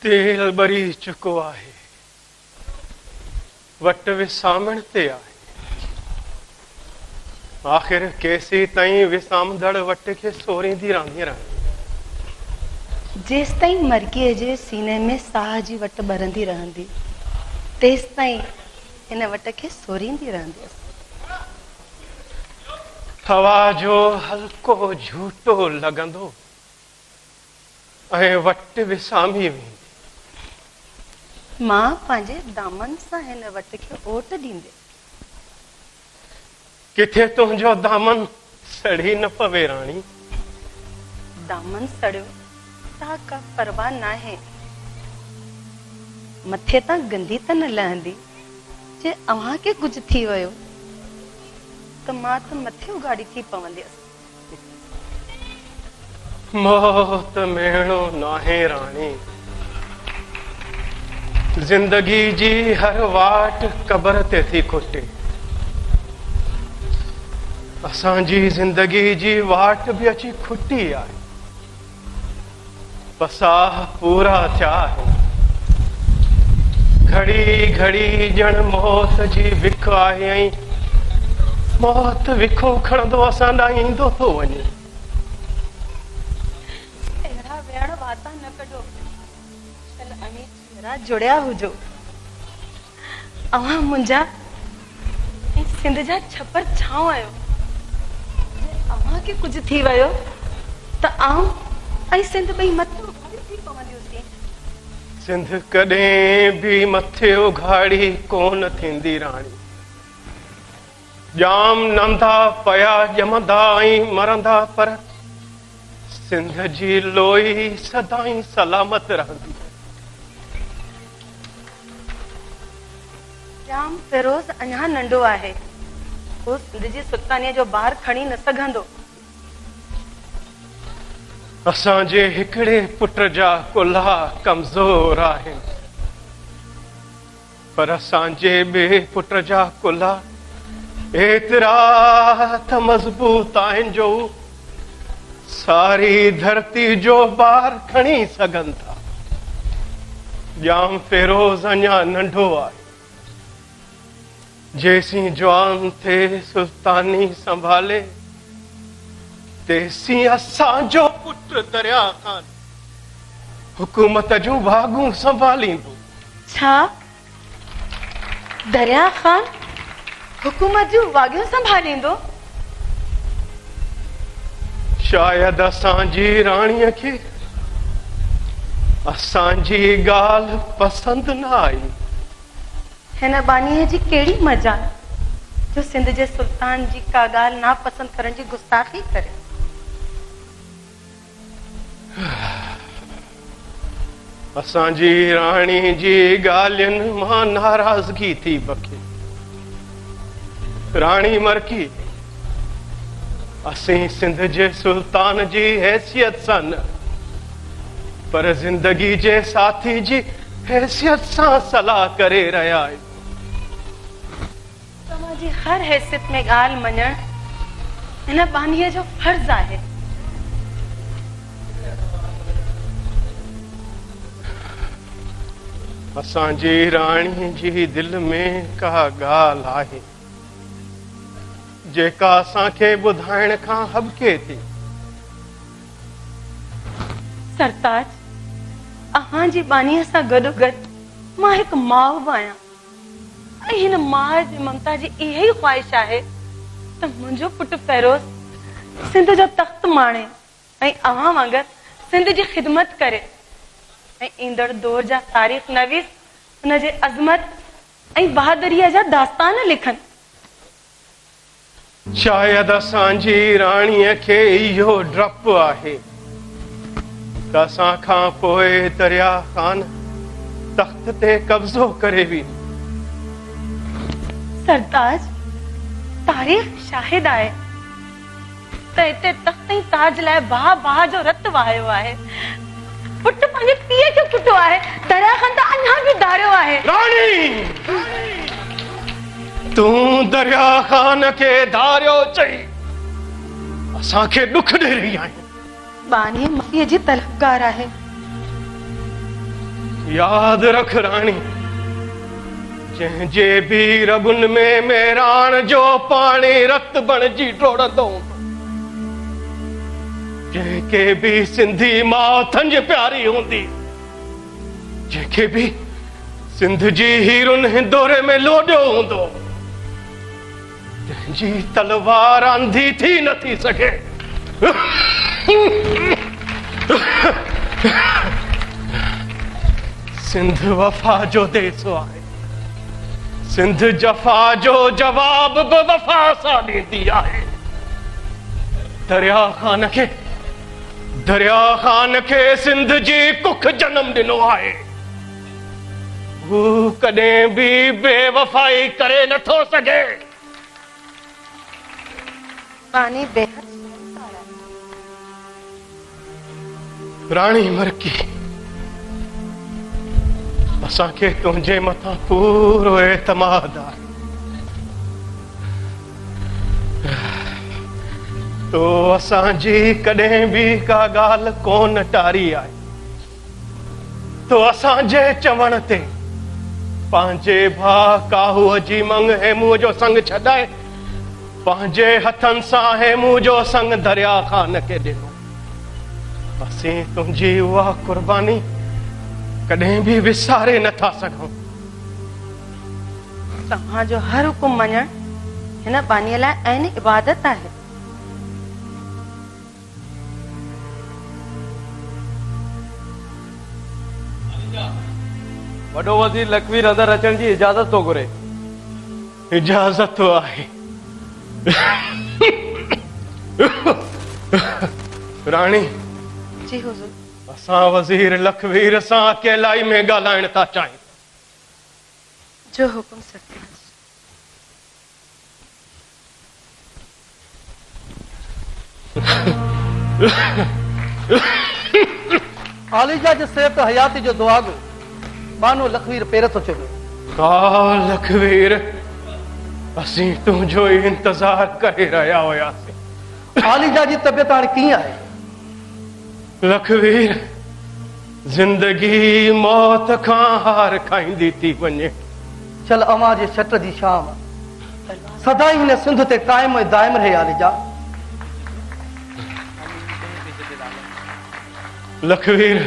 तेल बरी चुको आहे, वट विसामण ते आहे। आखिर केसी ताईं विसामदड़ वट के सोरींदी रहंदी रहंदी। जेस ताईं मरकीअ जे सीने में साह जी वट बरंदी रहंदी, तेस ताईं इन वट के सोरींदी रहंदी। हवा जो हल्को झूठो लगंदो ऐं वट विसामी वेंदी। मां पंहिंजे दामन सां हिन वट के ओट ॾींदे। किथे तुंहिंजो दामन सड़ी न पवे राणी। दामन सड़ियो ता का परवाह नाहे, मथे तां गंदी त न लहंदी। जे अव्हां के कुछ थी वियो त मां त मथे उगाड़ी थी पवंदसि। मौत मेणो नाहे राणी, जिंदगी जी हर वाट कबर ते थी खुटे। असांजी जिंदगी जी वाट भी अची खुटी आहे। पसाह पूरा थिया आहिनि। घड़ी घड़ी जण मौत जी विख आहे ऐं मौत विखो खणंदो असां ॾांहुं ईंदो थो वञे। अहिड़ा वेहण वाता न कढो, चल अमी चेहरा जुड़िया हुजो। अव्हां मुंहिंजा ऐं सिंध जा छपर छांव आहियो। अव्हां के कुछ थी वियो त आऊं ऐं सिंध ॿई मथे उघाड़ी थी पवंदियूं। सिंध कॾहिं भी मथे उघाड़ी कोन थींदी राणी। जाम नंढा पया ॼमंदा ऐं मरंदा, पर सिंध जी लोई सदाईं सलामत रहंदी। जाम फिरोज अञा नंढो आहे, वो सिंध जी सुल्तानीअ जो बार खणी न सघंदो। असांजे हिकिड़े पुट जा कुल्हा कमज़ोर आहिनि, पर असांजे ॿिए पुट जा कुल्हा एतिरा त मज़बूत आहिनि जो सारी धरती जो बार खणी सघनि था। जाम फिरोज अञा नंढो आहे। जेसीं जवान थे सुल्तानी संभाले, तेसीं असांजो पुट दरिया ख़ान हुकूमत जूं भागूं संभालींदो। छा दरिया ख़ान हुकूमत जूं वागियूं संभालींदो? शायद असांजी राणीअ खे असांजी ॻाल्हि पसंद न आई। हिन बानीअ जी कहिड़ी मजा जो सिंध जे सुल्तान जी का ॻाल्हि नापसंद करण जी गुस्ताखी करे। असांजी राणी जी ॻाल्हियुनि मां नाराज़गी थी बखे। राणी मरकी, असीं सिंध जे सुल्तान जी हैसियत सां न, पर जिंदगी जे साथी जी हैसियत सां सलाह करे रहिया आहियूं। तव्हांजी हर हैसियत में ॻाल्हि मञण हिन बानीअ जो फर्ज़ आहे। असांजी राणी जी दिल में का ॻाल्हि आहे जेका असांखे ॿुधाइण खां हॿके थी। सरताज, अव्हांजी बानीअ सां गॾोगॾु मां हिकु माउ बि आहियां, ऐं हिन माउ जी ममता जी इहा ई ख़्वाहिश आहे त मुंहिंजो पुटु फिरोज सिंध जो तख़्त माणे ऐं अव्हां वांगुरु सिंध जी ख़िदमत करे ऐं ईंदड़ दौर जा तारीख़ नवीस हुन जे अज़मत ऐं बहादुरीअ जा दास्तान लिखनि। शायद असांजी राणीअ खे इहो डपु आहे त असां खां पोइ दरिया ख़ान तख़्त ते कब्ज़ो करे वेंदो। सरताज, तारीख़ शाहिद आहे त हिते तख़्त ऐं ताज लाइ भाउ जो रत वहायो आहे। पुट पंहिंजे पीउ खे कुटियो आहे, दरिया ख़ान त अञा बि धारियो आहे। राणी, तूं दरिया ख़ान खे धारियो चई असांखे ॾुख ॾेई रही आहीं। बानी माफ़ीअ जी तलबगार आहे। याद रख रानी, जंहिंजे भी रगुन में मेरान जो पानी रत बणजी डोड़ंदो, जंहिंखे भी सिंधी माउ थंज प्यारी हूंदी, जंहिंखे भी सिंध जी हीरुन हिंदोरे में लोॾियो हूंदो, जंहिंजी तलवार अंधी थी न थी सघे। सिंध वफा जो देस आहे, सिंध जफा जो जवाब बि वफा सां ॾींदी आहे। दरिया ख़ान खे सिंध जी कुख जनम ॾिनो आहे, हू कॾहिं बि बेवफाई करे नथो सघे। पानी बेहद राणी मरकी, असांखे तुंहिंजे मथां पूरो एतमाद आहे। तो असांजी कॾहिं बि का ॻाल्हि कोन टारी आहे। तो असांजे चवण ते पंहिंजे भाउ काहूअ जी मंग हेमूअ जो संग छॾाए पंहिंजे हथनि सां हेमू जो संग दरिया ख़ान खे ॾिनो। असीं तुंहिंजी उहा कुर्बानी कॾहिं बि विसारे नथा सघूं। तव्हांजो हर हुकुम मञण हिन बानीअ लाइ ऐन इबादत आहे। वॾो वज़ीर लखवीर अंदर अचण जी इजाज़त थो घुरे। इजाज़त आहे। राणी जी हुज़ूर, असां वज़ीर लखवीर सां अकेलाई में ॻाल्हाइण था चाहियूं। जो हुकुम सरकार। आलिजा जे सेहत हयाती जो दुआ गो बानो लखवीर पेर तो चुके। लखवीर, असीं तुंहिंजो इंतजार करे रहिया हुयासीं। आलिजा जी तबियत हाणे कीअं आहे? लखवीर, जिंदगी मौत खां हार खाईंदी थी वञे। चल अवां जे छट जी शाम सदाई हिन सिंध ते कायम ऐं दाइम रहे। आलिजा, लखवीर,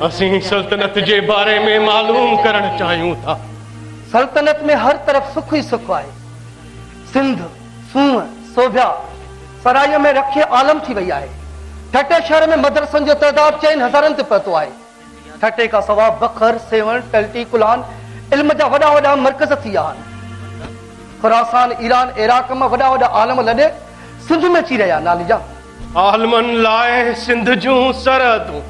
असीं सल्तनत जे बारे में मालूम करण चाहियूं था। सल्तनत में हर तरफ सुख ही सुख आहे। सिंध, सूंह, सोभ्या, सराय में रखे आलम थी वई आहे। ठटे शहर में मदरसनि जो तइदाद 4000 ते पहुतो आहे। ठटे खां सवाइ बखर, सेवण, टल्टी, कुलान इल्म जा वॾा वॾा मर्कज़ थी विया आहिनि। खुरासान, ईरान, इराक मां वॾा वॾा आलम लॾे सिंध में अची रहिया आहिनि। आलिजा, आलमनि लाइ सिंध जूं सरहदूं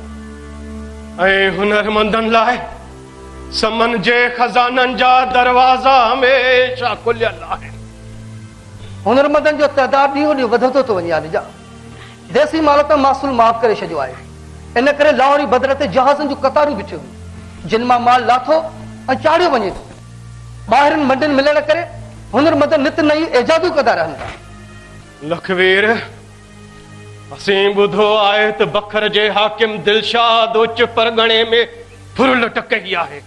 ऐं हुनरमंदनि लाइ समन जे खज़ाननि जा दरवाज़ा हमेशा खुलियल आहिनि। हुनरमंदनि जो तइदाद ॾींहों ॾींहुं वधंदो थो वञे। आलिजा, देसी माल त मासूल माफ़ करे छॾियो आहे। इन करे लाहौरी बदर ते जहाज़नि जूं कतारूं बीठियूं, जिन मां माल लाथो ऐं चाढ़ियो वञे थो। ॿाहिरनि मंडियुनि मिलण करे हुनरमंद नित नई एजादूं कंदा रहनि था। लखवीर, असीं ॿुधो आहे त बखर जे हाकिम दिलशाद उच परगणे में फुरल टकई आहे।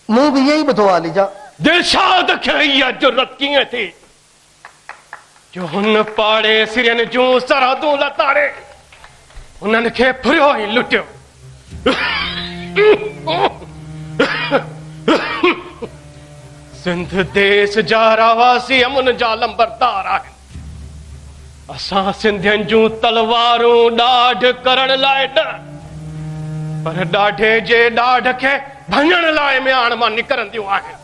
मूं बि इहो ई ॿुधो आहे। आलिजा, दिलशाद खे इहा जुर्रत कीअं थी जो हुन पाड़े सिरियन जूं सरहदूं लताड़े हुननि खे फुरियो ई लुटियो। सिंध देश जा रहवासी अमन जा लंबरदार आहिनि। असां सिंधियुनि जूं तलवारूं ॾाढ करण लाइ न, पर ॾाढे जे ॾाढ खे भञण लाइ म्याण मां निकिरंदियूं आहिनि।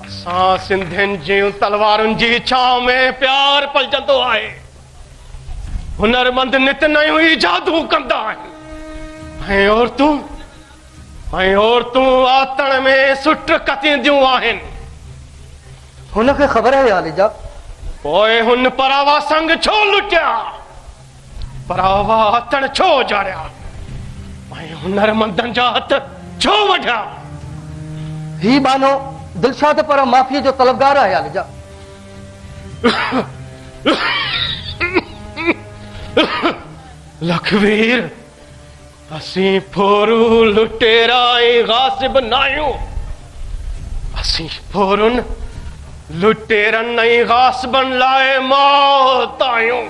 असां सिंधियुनि जूं तलवारुनि जी छांव में प्यार पलजंदो आहे। हुनरमंद नित नयूं ईजादूं कंदा आहिनि ऐं औरतूं आतण में सुट कतींदियूं आहिनि। हुनखे ख़बर आहे। आलिजा, पोइ हुन परावा संग छो लुटिया, परावा आतण छो जाड़िया ऐं हुनरमंदनि जा हथ छो वढिया? ही बानो दिलशाद पर माफ़ीअ जो तलबगार आहे। आलिजा, लखवीर, असी फोरू लुटेरा ऐं गासिब नायूं। असी फोरुन लुटेरन ऐं गासिबन लाइ मौत आयूं।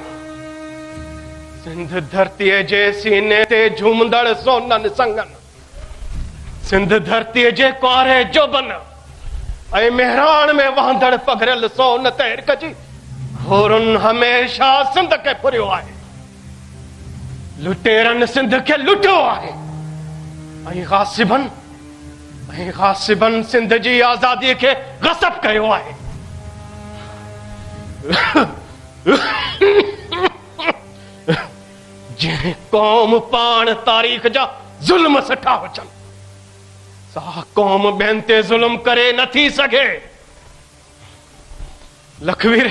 सिंध धरतीअ जे सीने ते झूमंदड़ सोनन संगन, सिंध धरतीअ जे कुआरे जोबन ऐं मेहरान में वहंदड़ पघरियल सोन तहरीक जी होरुन हमेशा सिंध खे फुरियो आहे। लुटेरन सिंध खे लुटियो आहे ऐं गासिबन सिंध जी आज़ादीअ खे गसब कयो आहे। जंहिं क़ौम पाण तारीख़ जा ज़ुल्म सठा हुजनि, सा क़ौम ॿियनि ते ज़ुल्म करे नथी सघे। लखवीर,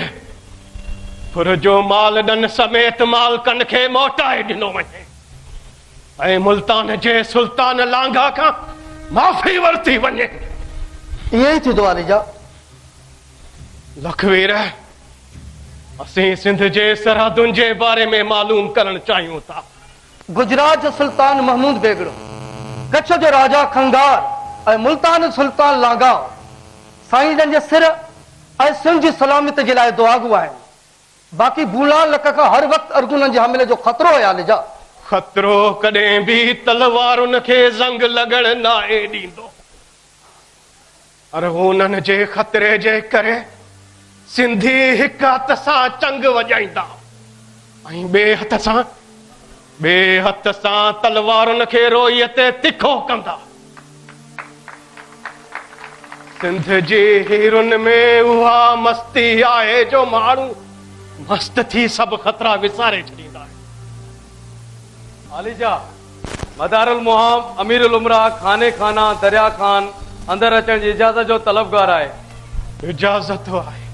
फुर जो माल ॾन समेत मालकन खे मोटाए ॾिनो वञे ऐं मुल्तान जे सुल्तान लांघा खां माफ़ी वरती वञे। इहो ई थींदो आलीजा। लखवीर, असीं सिंध जे सरहदुनि जे बारे में मालूम करणु चाहियूं था। गुजरात जो सुल्तान महमूद बेगड़ो, कच्छ जो राजा खंगार ऐं मुल्तान सुल्तान लांघा साईं जन जे सिर ऐं सिंध जी सलामत जे लाइ दुआगू आहिनि। बाक़ी बूला लक खां हर वक़्तु अर्गुननि जे हमले जो ख़तरो आहे आलीजा। ख़तरो कॾहिं बि तलवारुनि खे ज़ंग लॻण न ॾींदो। अर्गुननि जे ख़तरे जे करे सिंधी हिक हथ सां चंग वॼाईंदा ऐं ॿिए हथ सां तलवारुनि खे रोईअ ते तिखो कंदा। सिंध जी हीरुनि में उहा मस्ती आहे जो माण्हू मस्त थी सभु ख़तरा विसारे छॾींदा आहिनि। आलीजा, मदारुल मुहाम, अमीरुल उमरा, खाने खाना, दरिया खान अंदर अचण जी इजाज़त जो तलबगार आहे। इजाज़त आहे।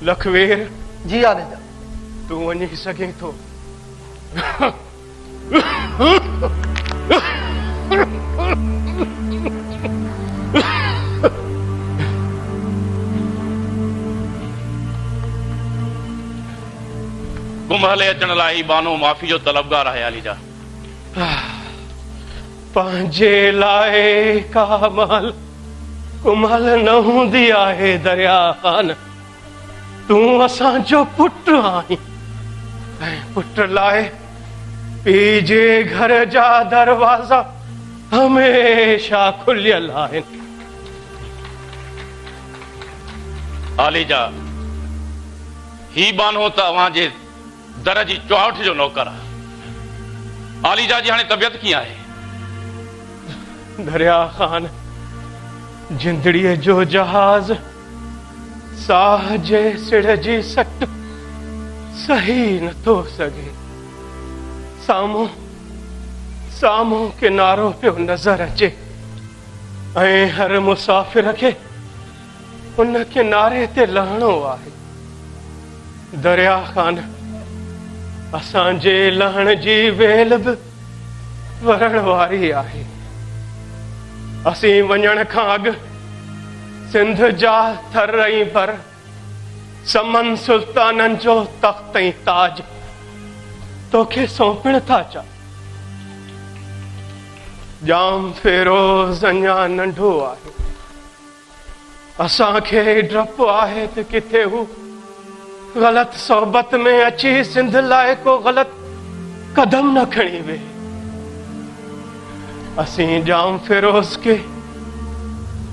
लखवीर जी आलीजा। तूं वञी सघीं थो। कुंभले अचण लाइ बानो माफ़ी जो तलबगार आहे आलीजा। पंहिंजे लाइ का महल कुमल न हूंदी आहे दरिया खान। तूं असांजो पुट आहीं ऐं पुट लाइ पीउ जे घर जा दरवाज़ा हमेशा खुलियल आहिनि। आलीजा, ही बानो तव्हां जे दर जी चौहठ जो नौकर आहे। आलीजा जी हाणे तबियत कीअं आहे? दरिया खान, जिंदड़ीअ जो जहाज़ साह जे सिड़ जी सट सही नथो सघे। साम्हूं किनारो पियो नज़र अचे ऐं हर मुसाफ़िर खे उन किनारे ते लहणो आहे। दरिया खान, असांजे लहण जी वेल बि वरण वारी आहे। असीं वञण खां अॻु सिंध जा थर ऐं भर, समन सुल्ताननि जो तख़्त ऐं ताज तोखे सौंपण था चा। जाम फेरोज़ अञा नंढो आहे। असांखे डपु आहे त किथे हू ग़लत सोबत में अची सिंध लाइ को ग़लत कदम न खणी वे। असीं जाम फेरोज़ के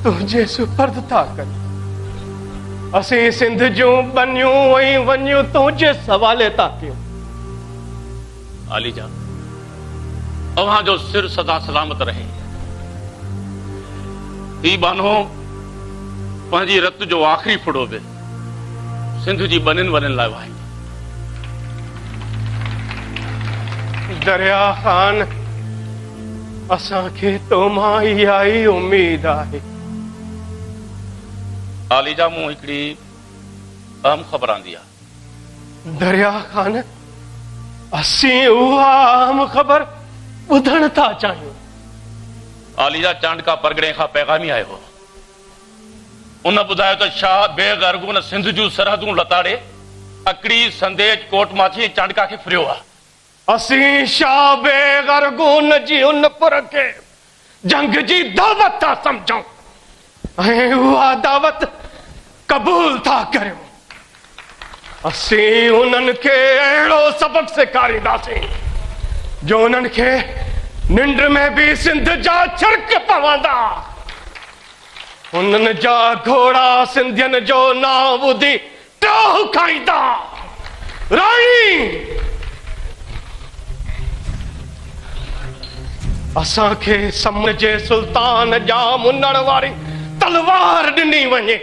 तुंहिंजे सुपर्द था कयूं। असीं सिंध जूं बनियूं ऐं वनियूं तुंहिंजे सवाले था कयूं। आलीजा, अव्हांजो सिर सदा सलामत रहे। ही बानो पंहिंजी रत जो आख़िरी फुड़ो बि सिंध जी बनिन वनिन लाइ वाही। दरिया खान, असांखे तो मां इहा ई उम्मीद आहे। आलीजा, मूं हिकिड़ी अहम ख़बर आंदी आहे। दरिया खान, असीं उहा अहम ख़बर ॿुधण था चाहियूं। आलीजा, चांडका परगणे खां पैगामी आयो हो। उन ॿुधायो त शाह बेग अर्गुन सिंध जूं सरहदूं लताड़े अकड़ी संदेज कोट माछी चांडका खे फिरियो आहे असीं शाह बेगरगून जी उन पुर के जंग जी दावत था समझूं ऐं उहा दावत कबूल था करियूं। असीं उन्हनि खे अहिड़ो सबक सेखारींदासीं जो उन्हनि खे निंड में भी सिंध जा छिरक पवंदा। उन्हनि जा घोड़ा सिंधियन जो नाम ॿुधी टोह खाईंदा। राणी असांखे समन जे सुल्तान जा मुनण वारी तलवार ॾिनी वञे,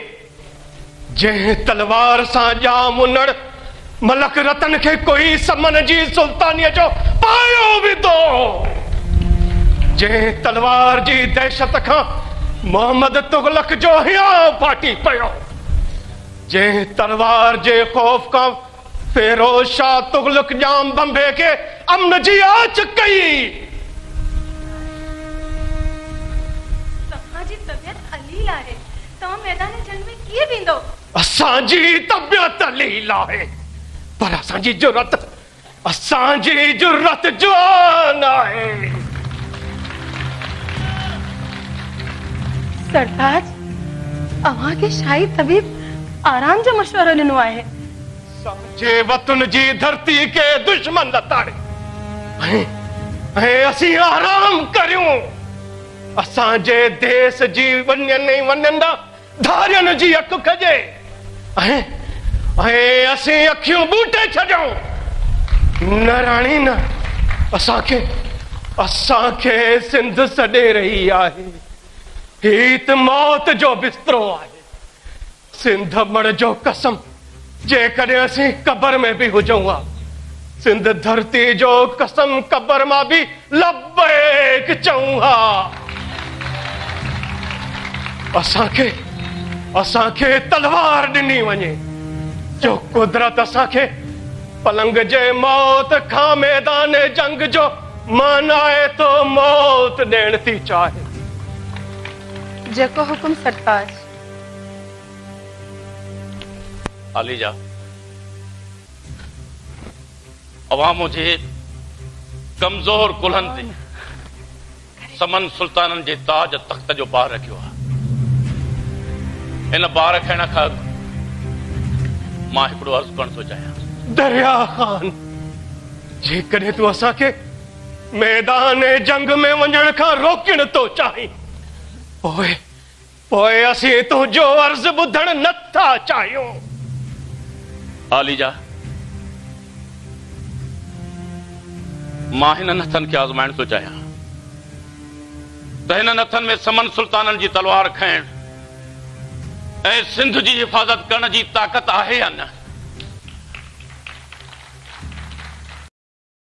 जंहिं तलवार सां जा मुनण मलक रतन खे कोई समन जी सुल्तानीअ जो पायो विधो, जंहिं तलवार जी दहशत खां मोहम्मद तुगलक जो हियां फाटी पियो, जंहिं तलवार जे खौफ खां फेरोज शाह तुगलक जाम बंबे के अमन जी आच कई। तव्हांजी तबियत अलील आहे, तव्हां मैदान जंग में कीअं वेंदो? असांजी तबियत अलील आहे पर असांजी जुर्रत जवान आहे। सरताज, अव्हांखे शाही तबीब आराम जो मशवरो ॾिनो आहे। समझे वतन जी धरती के दुश्मन लताड़े ऐं असीं आराम करियूं। असांजे देश जी वञंदा धारियन जी अख खजे ऐं असीं अखियूं बूटे छॾियूं। न राणी न, असांखे सिंध सॾे रही आहे। ही त मौत जो बिस्तरो आहे। सिंध मण जो कसम जेकॾहिं असीं कबर में बि हुजूं हा, सिंध धरती जो कसम कबर मां बि लब्बैक चऊं हा। असांखे तलवार ॾिनी वञे जो कुदरत असांखे पलंग जे मौत खां मैदान जंग जो मनाए तो मौत ॾियण थी चाहे। जेको हुकुम सरताज। आलीजा, अवाम जे कमज़ोर कुल्हनि ते समन सुल्ताननि जे ताज तख़्त जो ॿार रखियो आहे। इन ॿार खणण खां मां हिकिड़ो अर्ज़ु करणु थो चाहियां। दरिया ख़ान, जेकॾहिं तूं असांखे मैदान जंग में वञण खां रोकण थो चाहीं, पोइ असीं तुंहिंजो अर्ज़ु ॿुधण नथा चाहियूं। आलीजा, मां हिन नथनि खे आज़माइण थो चाहियां त हिन नथनि में समन सुल्ताननि जी तलवार खणण ऐं सिंध जी हिफ़ाज़त करण जी ताक़त आहे या न।